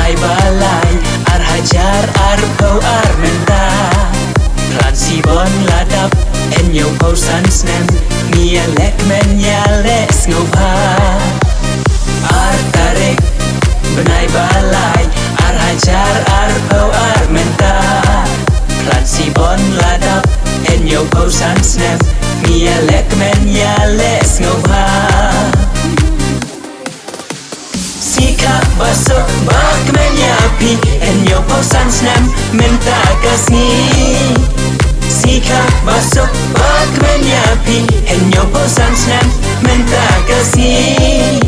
benai balai ar hajar ar pau ar menta Ran si bon ladap en yo pau san snem Mia lek men ya les ngopa Ar tarik benai balai ar hajar ar pau ar menta Ran si bon ladap en yo pau san snem Mia lek men ya les ngopa Sika basok bak menyapi en yo pau san snem menta kasni Sika basok bak menyapi en yo pau san snem menta kasni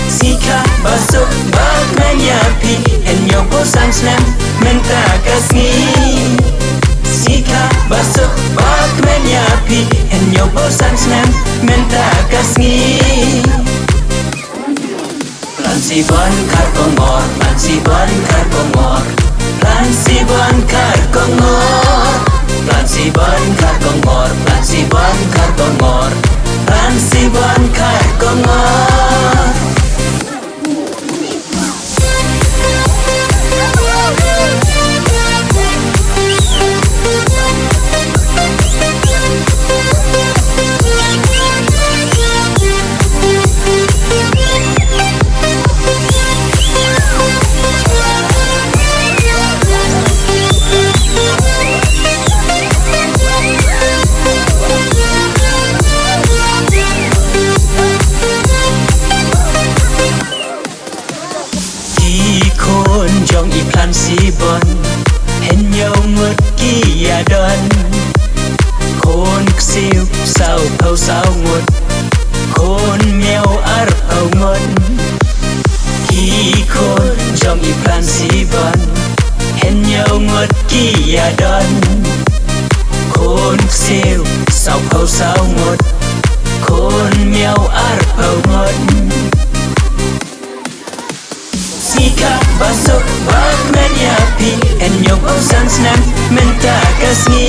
Sika basok bak menyapi en yo pau san snem menta kasni Sika basok bak menyapi en yo pau san snem menta kasni Ransi bon kar kongor, ransi bon kar kongor, ransi bon kar kongor, ransi bon kar kongor, ransi bon kar kongor, ransi bon kar kongor. Jong i plan si bon hen nhau ngất kia đón khôn siêu sao thâu sao ngột khôn mèo ar thâu ngon ki khôn jong i plan si bon hen nhau ngất kia đón khôn siêu sao thâu sao ngột khôn mèo ar thâu ngon Sika basok bak menyapi en yo pau san snem menta kasni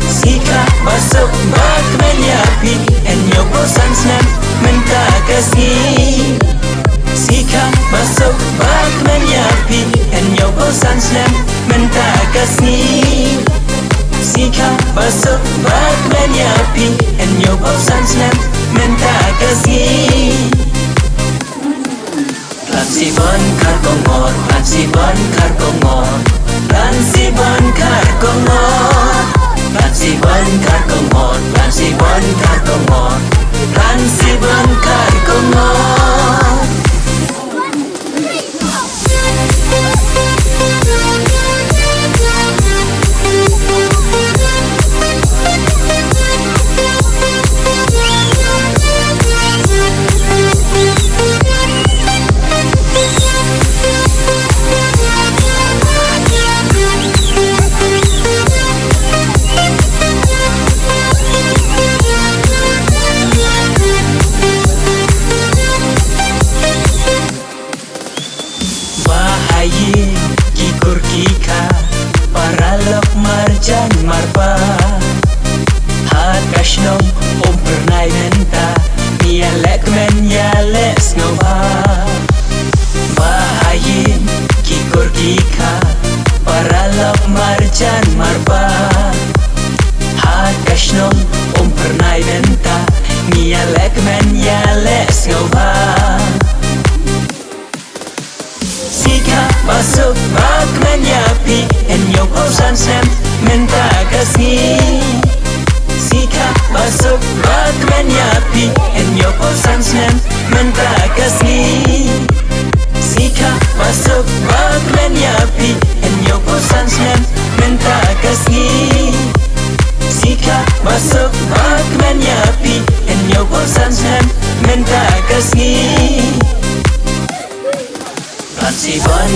Sika basok bak menyapi en yo pau san snem menta kasni Sika basok bak menyapi en yo pau san snem menta kasni Sika basok bak menyapi en yo pau san snem menta kasni Ransi bon kar kongor, ransi bon kar kongor, ransi bon kar kongor, ransi bon kar kongor, ransi bon kar kongor, ransi bon kar kongor. Kikur kika paralok marjan marpa Hakashnom pernai menta Mia lek men ya les ngova Bahayin kikur kika paralok marjan marpa Hakashnom pernai menta Mia lek men ya les ngova Sika basok bak menyapi en yo pau san snem menta kasni Sika basok bak menyapi en yo pau san snem menta kasni Sika basok bak menyapi en yo pau san snem menta kasni Sika basok bak menyapi en yo pau san snem menta kasni Ransi bon